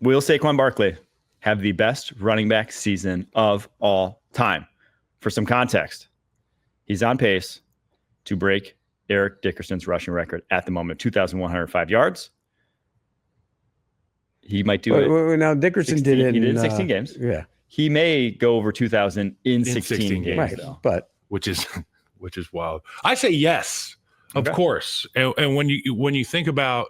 Will Saquon Barkley have the best running back season of all time? For some context, he's on pace to break Eric Dickerson's rushing record at the moment, 2,105 yards. He might do it. Now, Dickerson 16, did it. He did it in 16 games. Yeah. He may go over 2,000 in 16 games, right, though. But which is wild. I say yes, of course. And when you think about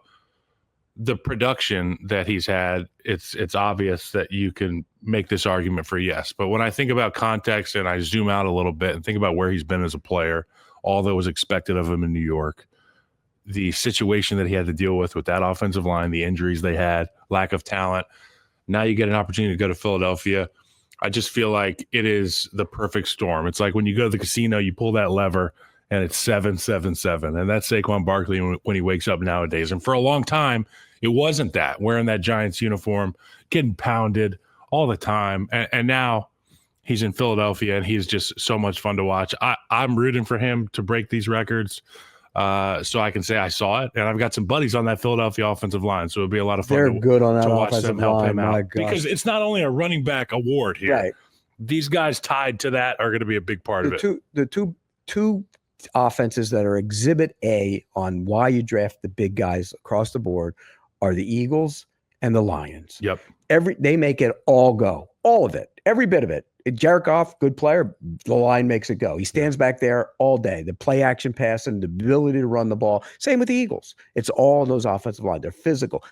the production that he's had, it's obvious that you can make this argument for yes. But when I think about context and I zoom out a little bit and think about where he's been as a player, all that was expected of him in New York, the situation that he had to deal with that offensive line, the injuries they had, lack of talent. Now you get an opportunity to go to Philadelphia. I just feel like it is the perfect storm. It's like when you go to the casino, you pull that lever and it's 777. And that's Saquon Barkley when he wakes up nowadays. And for a long time, it wasn't that. Wearing that Giants uniform, getting pounded all the time. And now he's in Philadelphia and he's just so much fun to watch. I'm rooting for him to break these records. So I can say I saw it, and I've got some buddies on that Philadelphia offensive line, so it'd be a lot of fun. They're good on that to watch offensive them help line. him out. My gosh. Because it's not only a running back award here. Right. These guys tied to that are going to be a big part of it. The two offenses that are exhibit A on why you draft the big guys across the board are the Eagles and the Lions. Yep. They make it all go, all of it, every bit of it. Jared Goff, good player. The line makes it go. He stands back there all day. The play action pass and the ability to run the ball. Same with the Eagles. It's all those offensive line. They're physical.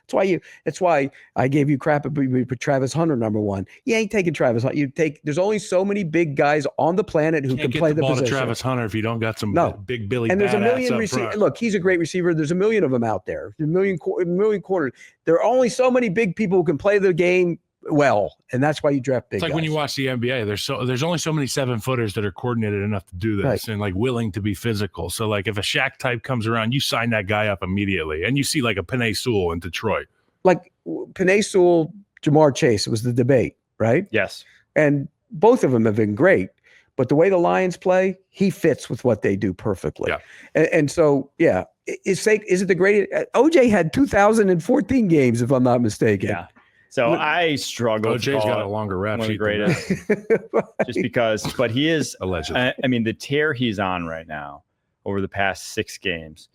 That's why I gave you crap if we put Travis Hunter number one. You ain't taking Travis Hunter. There's only so many big guys on the planet who can play the position. To Travis Hunter if you don't got some big Billy. And there's a million receivers. Look, he's a great receiver. There's a million of them out there. A million corners. There are only so many big people who can play the game well, and that's why you draft big It's like guys. when you watch the NBA, there's only so many 7-footers that are coordinated enough to do this right. and like willing to be physical. So like if a Shaq type comes around, you sign that guy up immediately. And you see like a Penei Sewell in Detroit. Like Penei Sewell, Jamar Chase, it was the debate, right? Yes. And both of them have been great. But the way the Lions play, he fits with what they do perfectly. Yeah. And so, yeah, is it the greatest? OJ had 2014 games, if I'm not mistaken. Yeah. So I struggle. OJ's got a longer rap sheet. Just because, but he is allegedly. I mean, the tear he's on right now over the past 6 games,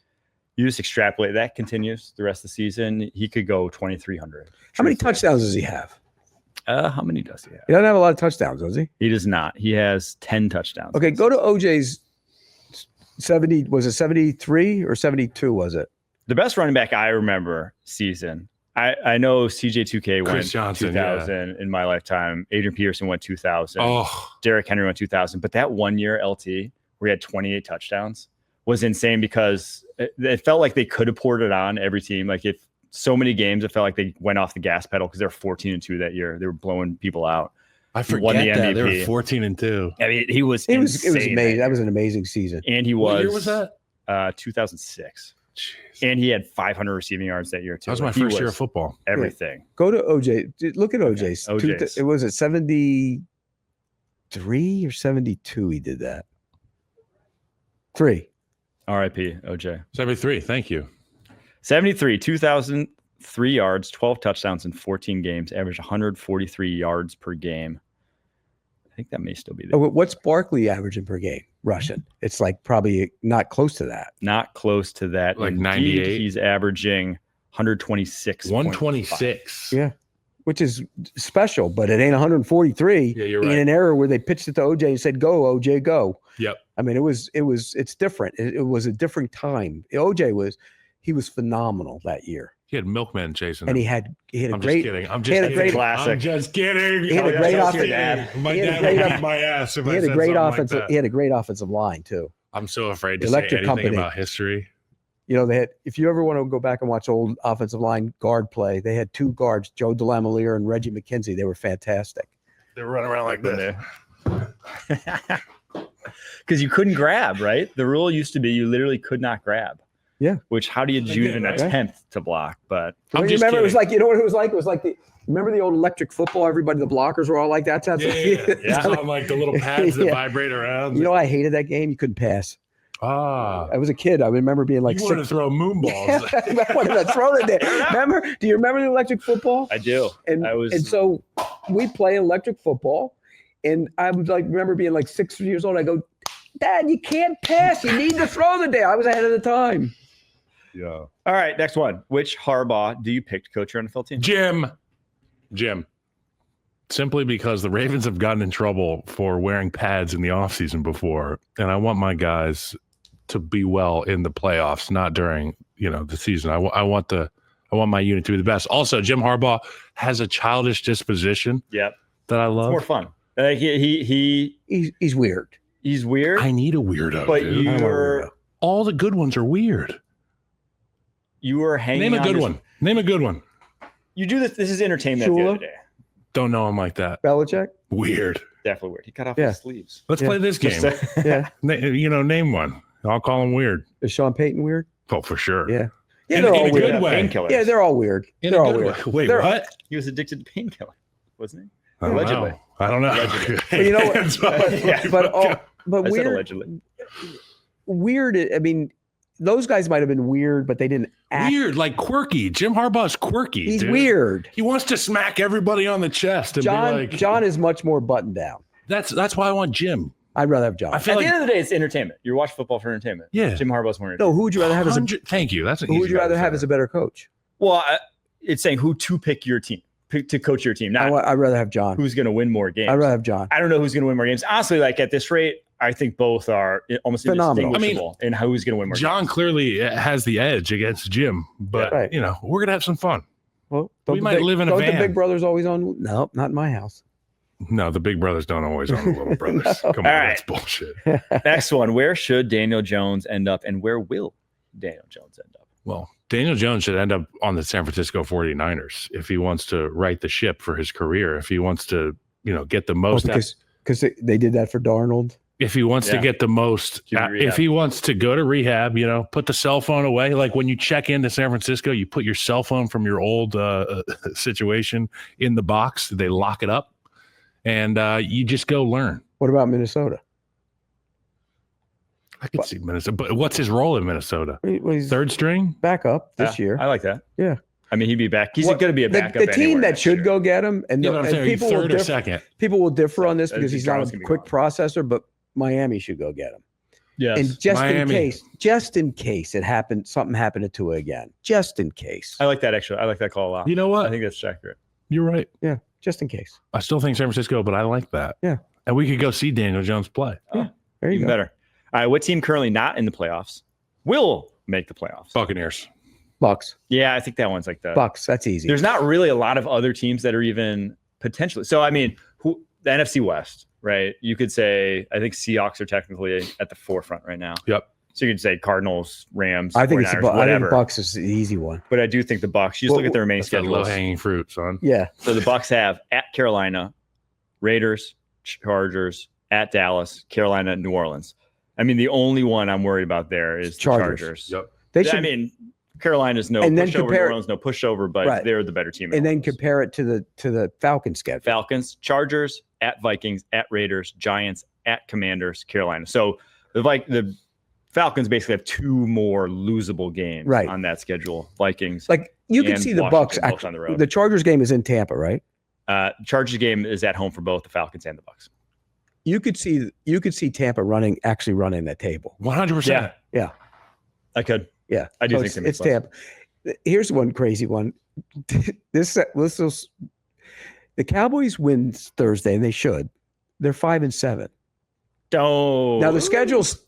you just extrapolate that continues the rest of the season. He could go 2,300. How many touchdowns does he have? How many does he have? He doesn't have a lot of touchdowns, does he? He does not. He has 10 touchdowns. Okay, go to OJ's 70. Was it 73 or 72? Was it the best running back I remember season? I know CJ2K went Johnson, 2,000 in my lifetime. Adrian Peterson went 2,000. Oh, Derrick Henry went 2,000. But that 1 year LT where he had 28 touchdowns was insane because it felt like they could have poured it on every team. Like if so many games, it felt like they went off the gas pedal because they're 14-2 that year. They were blowing people out. I forget won the that. MVP. They were 14-2. I mean, it was it was amazing. That was an amazing season. And he What year was that? 2006. Jeez. And he had 500 receiving yards that year too. That was my first year of football. Everything. Go to OJ. Look at OJ's. OJ's. It was at 73 or 72. He did that. 3. R.I.P. OJ. 73. Thank you. 73, 2,003 yards, 12 touchdowns in 14 games, averaged 143 yards per game. I think that may still be there. What's Barkley averaging per game? Russian. It's like probably not close to that. Not close to that. Like Indeed, 98. He's averaging 126. 126. Yeah. Which is special, but it ain't 143 Yeah, you're in right. an era where they pitched it to OJ and said, go, OJ, go. Yep. I mean, it's different. It was a different time. He was phenomenal that year. He had milkmen chasing him. And he had a I'm great, just kidding. I'm he had a just great- kidding. Classic. I'm just kidding. He had a great offense. My He had a dad great would off- beat my ass if he I had said a great something offensive. like He that. had a great offensive line too. I'm so afraid to Electric say anything company. about history. You know, they had. If you ever want to go back and watch old offensive line guard play, they had 2 guards, Joe DeLamiere and Reggie McKenzie. They were fantastic. They were running around like this. Because you couldn't grab, right? The rule used to be you literally could not grab. Yeah. Which how do you even attempt to block? But I'm You just remember, it was kidding. like, you know what it was like? It was like remember the old electric football? Everybody, the blockers were all like that. Yeah. It's on like the little pads that vibrate around. You know, I hated that game. You couldn't pass. I was a kid. I remember being like, you wanted to throw moonballs. I wanted to throw it there. Remember? Do you remember the electric football? I do. And so we play electric football, and I was like, remember being like 6 years old. I go, Dad, you can't pass. You need to throw the day. I was ahead of the time. Yeah. All right, next one. Which Harbaugh do you pick to coach your NFL team? Jim. Simply because the Ravens have gotten in trouble for wearing pads in the offseason before, and I want my guys to be well in the playoffs, not during the season. I want my unit to be the best. Also, Jim Harbaugh has a childish disposition. Yep. That I love. It's more fun. He's weird. He's weird. I need a weirdo. But dude. All the good ones are weird. You were hanging. Name a good one. Name a good one. You do this. This is entertainment. The other day. Don't know him like that. Belichick. Weird. Definitely weird. He cut off his sleeves. Let's play this game. Name one. I'll call him weird. Is Sean Payton weird? Oh, for sure. Yeah. Yeah, they're all weird. Weird. Painkillers. Yeah, they're all weird. They're all weird. Wait, what? He was addicted to painkiller, wasn't he? Allegedly. I don't know. But you know what? But weird. Allegedly. Weird. I mean, those guys might have been weird, but they didn't act. Weird, like quirky. Jim Harbaugh's quirky. He's weird. He wants to smack everybody on the chest and be like, John is much more buttoned down. That's why I want Jim. I'd rather have John. At the end of the day, it's entertainment. You're watching football for entertainment. Yeah. Jim Harbaugh's more entertainment. No, who would you rather have as a Thank you. That's who would you rather have as a better coach? Well, it's saying who to pick your team, to coach your team. Not I'd rather have John. Who's going to win more games? I'd rather have John. I don't know who's going to win more games. Honestly, like at this rate, I think both are almost phenomenal. indistinguishable in who's going to win more John games. clearly has the edge against Jim, but we're going to have some fun. Well, we might live in a van. Don't the big brothers always on? No, not in my house. No, the big brothers don't always own the little brothers. Come on, that's bullshit. Next one. Where should Daniel Jones end up, and where will Daniel Jones end up? Well, Daniel Jones should end up on the San Francisco 49ers if he wants to right the ship for his career, if he wants to, get the most. Because they did that for Darnold. If he wants to get the most, if he wants to go to rehab, put the cell phone away. Like when you check into San Francisco, you put your cell phone from your old situation in the box. They lock it up. And you just go learn. What about Minnesota? I could see Minnesota, but what's his role in Minnesota? He's third string backup this year. I like that. Yeah, I mean he'd be back. He's going to be a backup. The team that should go get him, and people third or second. People will differ on this because he's not a quick processor, but Miami should go get him. Yes, and just in case it happened, something happened to Tua again. Just in case. I like that actually. I like that call a lot. You know what? I think that's accurate. You're right. Yeah. Just in case. I still think San Francisco, but I like that. Yeah. And we could go see Daniel Jones play. Yeah. There you go. Better. All right. What team currently not in the playoffs will make the playoffs? Buccaneers. Bucks. Yeah, I think that one's like the Bucks. That's easy. There's not really a lot of other teams that are even potentially. So, I mean, the NFC West, right? You could say, I think Seahawks are technically at the forefront right now. Yep. So you could say Cardinals, Rams, I think it's the Bucks is the easy one. But I do think the Bucks. You just look at their remaining schedule. Low hanging fruit, son. Yeah. So the Bucks have at Carolina, Raiders, Chargers, at Dallas, Carolina, New Orleans. I mean, the only one I'm worried about there is the Chargers. Yep. I mean, Carolina's no pushover, New Orleans no pushover, but they're the better team. And then compare it to the Falcons schedule. Falcons, Chargers, at Vikings, at Raiders, Giants, at Commanders, Carolina. So the Falcons basically have two more losable games on that schedule. Vikings. Like you can see the Bucks on the road. The Chargers game is in Tampa, right? Chargers game is at home for both the Falcons and the Bucks. You could see Tampa running that table. 100%. Yeah. I could. Yeah. I do think it's Tampa. Here's one crazy one. The Cowboys win Thursday, and they should. They're 5-7. Oh. Now the schedule's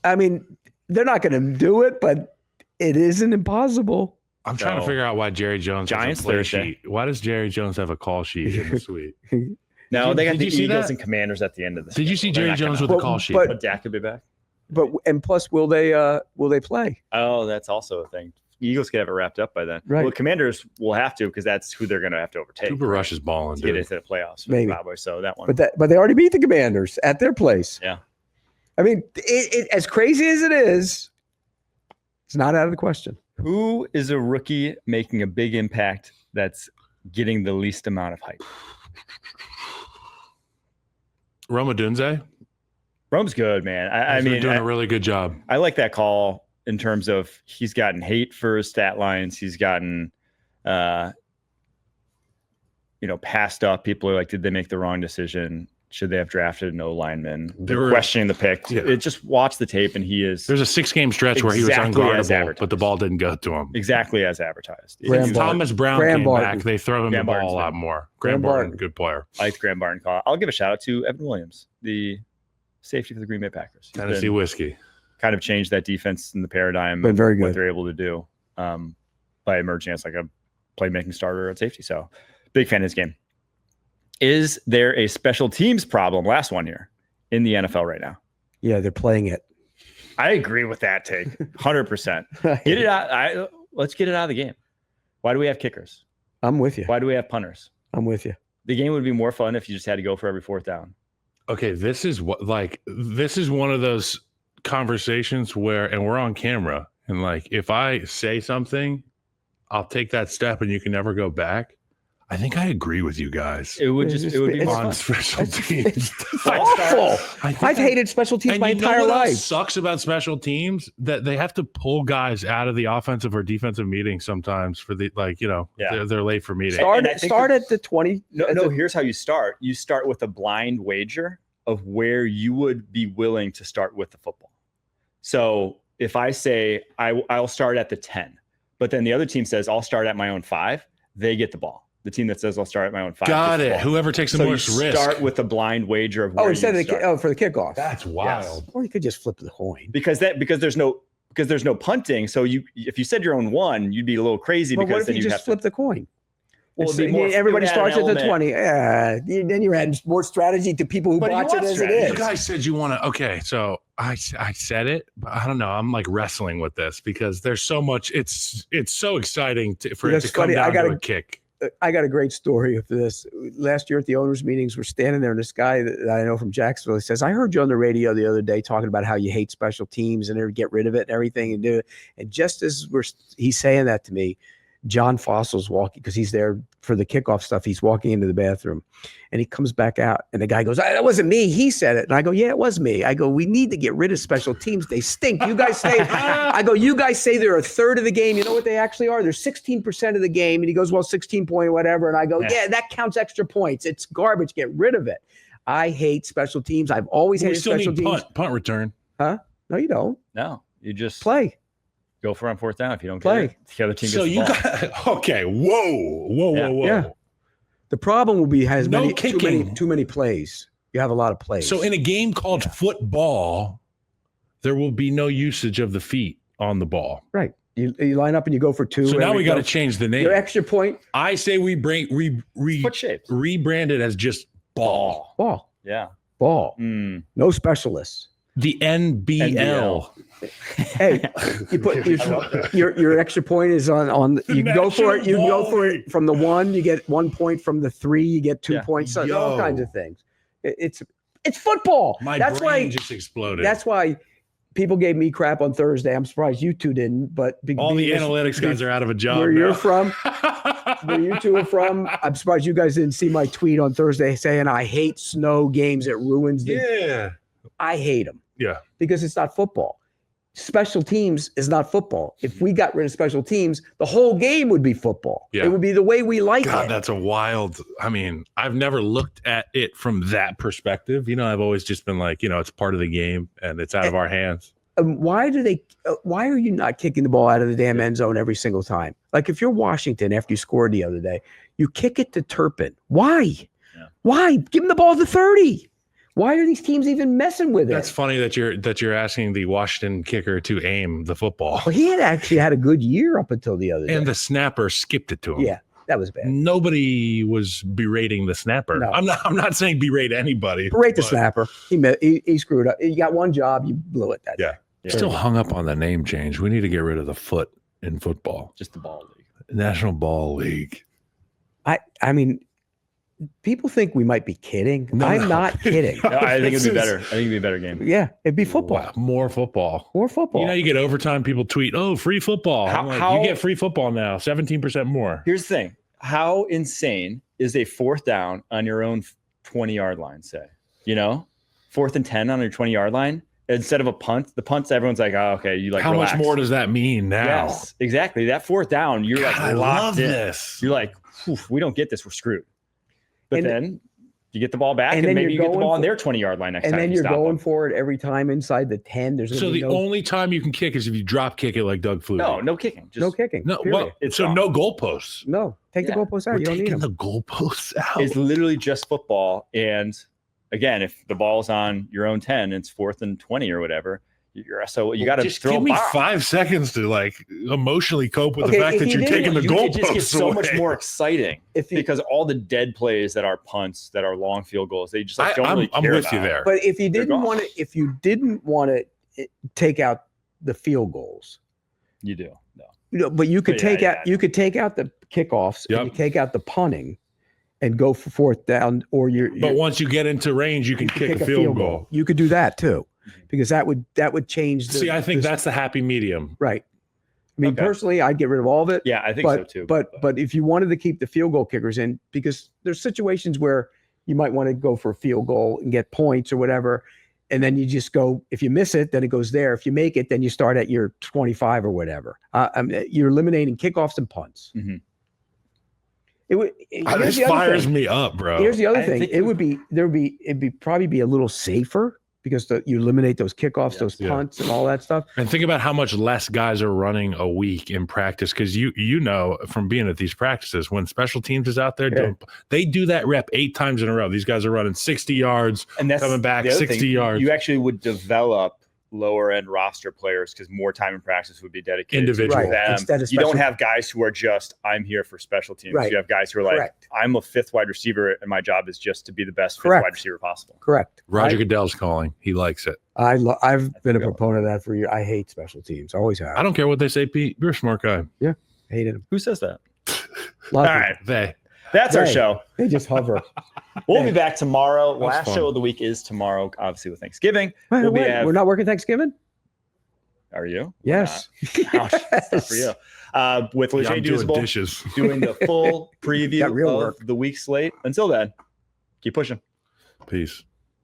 I mean, they're not going to do it, but it isn't impossible. I'm trying to figure out why Jerry Jones Giants has a play Thursday. sheet. Why does Jerry Jones have a call sheet in the suite? No, they got the Eagles Eagles and Commanders at the end of the Did you see Jerry Jones with a call sheet? But Dak could be back. And plus, will they play? Oh, that's also a thing. Eagles could have it wrapped up by then. Right. Well, Commanders will have to because that's who they're going to have to overtake. Cooper Rush is balling to get into the playoffs. Maybe. Cowboys, so that one. But they already beat the Commanders at their place. Yeah. I mean, it as crazy as it is, it's not out of the question. Who is a rookie making a big impact that's getting the least amount of hype? Roma Dunze? Rome's good, man. I mean, doing a really good job. I like that call in terms of he's gotten hate for his stat lines. He's gotten, passed up. People are like, did they make the wrong decision? Should they have drafted no lineman? They're questioning the pick. Yeah. Just watch the tape, and he is. There's a 6-game stretch where he was unguardable, but the ball didn't go to him. Exactly as advertised. Thomas Brown came back. They throw him the ball a lot more. Graham Barton, good player. I liked Graham Barton call. I'll give a shout out to Evan Williams, the safety for the Green Bay Packers. Tennessee Whiskey. Kind of changed that defense in the paradigm. Been very good. What they're able to do by emerging as like a playmaking starter at safety. So big fan of his game. Is there a special teams problem, last one here, in the NFL right now? Yeah, they're playing it. I agree with that take, 100%. Get it out. Let's get it out of the game. Why do we have kickers? I'm with you. Why do we have punters? I'm with you. The game would be more fun if you just had to go for every fourth down. Okay, this is one of those conversations where, and we're on camera, and like if I say something, I'll take that step and you can never go back. I think I agree with you guys. It would be on special teams. It's awful. I've hated special teams my entire life. Sucks about special teams that they have to pull guys out of the offensive or defensive meetings sometimes for the they're late for meetings. Start at the 20. No, here's how you start. You start with a blind wager of where you would be willing to start with the football. So if I say I'll start at the 10, but then the other team says I'll start at my own 5, they get the ball. The team that says I'll start at my own 5. Got it. Whoever takes the most risk. Start with a blind wager of where instead of for the kickoff. That's wild. Yes. Or you could just flip the coin. Because there's no punting. So if you said your own 1, you'd be a little crazy. But because what if then you just flip the coin? Well, everybody starts at the 20. Then you're adding more strategy to people who watch it as it is. You guys said you want to. Okay, so I said it, but I don't know. I'm like wrestling with this because there's so much. It's so exciting for it to come down to a kick. I got a great story of this. Last year at the owners' meetings, we're standing there, and this guy that I know from Jacksonville, he says, I heard you on the radio the other day talking about how you hate special teams and to get rid of it and everything and do it. And just as he's saying that to me, John Fossil's walking, because he's there for the kickoff stuff. He's walking into the bathroom, and he comes back out, and the guy goes, that wasn't me. He said it. And I go, yeah, it was me. I go, we need to get rid of special teams. They stink. You guys say, you guys say they're a third of the game. You know what they actually are? They're 16% of the game. And he goes, well, 16 point whatever. And I go, yeah, that counts extra points. It's garbage. Get rid of it. I hate special teams. I've always hated special teams. Punt return. Huh? No, you don't. No, you just play. Go for on fourth down if you don't play. Get it. The other team gets so the you ball. got okay. Whoa. Yeah. The problem will be too many plays. You have a lot of plays. So in a game called football, there will be no usage of the feet on the ball. Right. You line up and you go for 2. So now we got to change the name. Your extra point. I say we foot shapes. Rebrand it as just ball. Ball. Yeah. Ball. No specialists. The NBL. Hey, you put your extra point is on. You can go for it. You can go for it from the 1. You get 1 point from the 3. You get 2 points. So all kinds of things. It's football. My brain just exploded. That's why people gave me crap on Thursday. I'm surprised you two didn't. But all the analytics guys are out of a job. Where you're from, where you two are from, I'm surprised you guys didn't see my tweet on Thursday saying I hate snow games. It ruins the. Yeah. I hate them. Yeah. Because it's not football. Special teams is not football. If we got rid of special teams, the whole game would be football. Yeah. It would be the way we like it. God, that's a wild. I mean, I've never looked at it from that perspective. I've always just been like, it's part of the game and it's out of our hands. Why are you not kicking the ball out of the damn end zone every single time? Like if you're Washington after you scored the other day, you kick it to Turpin. Why? Yeah. Why? Give him the ball to 30. Why are these teams even messing with it? That's funny that you're asking the Washington kicker to aim the football. Well, he had actually had a good year up until the other day. And the snapper skipped it to him. Yeah, that was bad. Nobody was berating the snapper. No. I'm not saying berate anybody. Berate the snapper. He screwed up. You got one job, you blew it that day. Yeah. Still hung up on the name change. We need to get rid of the foot in football. Just the ball league. National Ball League. I mean, people think we might be kidding. I'm not kidding. No, I think it'd be better. I think it'd be a better game. Yeah, it'd be football. Wow, more football. More football. You get overtime, people tweet, oh, free football. You get free football now, 17% more. Here's the thing. How insane is a fourth down on your own 20-yard line, say? 4th and 10 on your 20-yard line instead of a punt. The punts, everyone's like, oh, okay, you like how relax. much more does that mean now? Yes, exactly. That 4th down, you're God, like I locked love in. this. You're like, we don't get this, we're screwed. But And then you get the ball back, and and then maybe you you're get the going ball on for- their 20-yard line next And time. then you you're stop going them. for it every time inside the 10. There's So the only time you can kick is if you drop kick it like Doug Flutie. no kicking. Just, no kicking. No, period. well, It's so gone. no goalposts. No, take the Yeah. goalposts out. We're You don't need taking them. the goalposts out. It's literally just football. And again, if the ball's on your own 10, it's 4th and 20 or whatever. You got to just throw give a me bomb. 5 seconds to like emotionally cope with Okay, the fact if that you you're didn't- taking the It just goalposts gets so much away. more exciting If you, because all the dead plays that are punts, that are long field goals, they just like, don't really I'm care with you about. there. but if you didn't gone. want to, take out the field goals, You do. No. but you could Yeah, take yeah, out you could take out the kickoffs Yep. and you take out the punting, and go for 4th down, or But once you get into range, you can kick a field goal. You could do that too, because that would change. See, I think that's the happy medium. right. I mean, Okay. personally, I'd get rid of all of it. Yeah, I think so too. But if you wanted to keep the field goal kickers in, because there's situations where you might want to go for a field goal and get points or whatever, and then you just go. If you miss it, then it goes there. If you make it, then you start at your 25 or whatever. You're eliminating kickoffs and punts. Mm-hmm. This fires me up, bro. Here's the other I thing. think It'd probably be a little safer because you eliminate those kickoffs, those yeah. punts, and all that stuff. And think about how much less guys are running a week in practice, because you know from being at these practices, when special teams is out there, they do that rep 8 times in a row. These guys are running 60 yards, And that's coming back the other 60 thing. yards. You actually would develop lower end roster players because more time in practice would be dedicated Individual. to them. Instead of You don't special- have guys who are just, I'm here for special teams. Right. You have guys who are like, Correct. I'm a 5th wide receiver and my job is just to be the best 5th Correct. wide receiver possible. Correct. Roger Goodell's calling. He likes it. I've been a good one. proponent of that for years. I hate special teams. Always have. I don't care what they say, Pete. You're a smart guy. Hated them. Who says that? A All lot of right. They. That's our Right. show. They just hover. We'll be back tomorrow. was Last fun. show of the week is tomorrow, obviously with Thanksgiving. Wait, We'll be wait, have- we're not working Thanksgiving? Are you? Yes. Ouch, that's not for you. With Yeah, Leger I'm doing Dusable dishes. doing the full preview Got real of work. the week slate. Until then, keep pushing. Peace.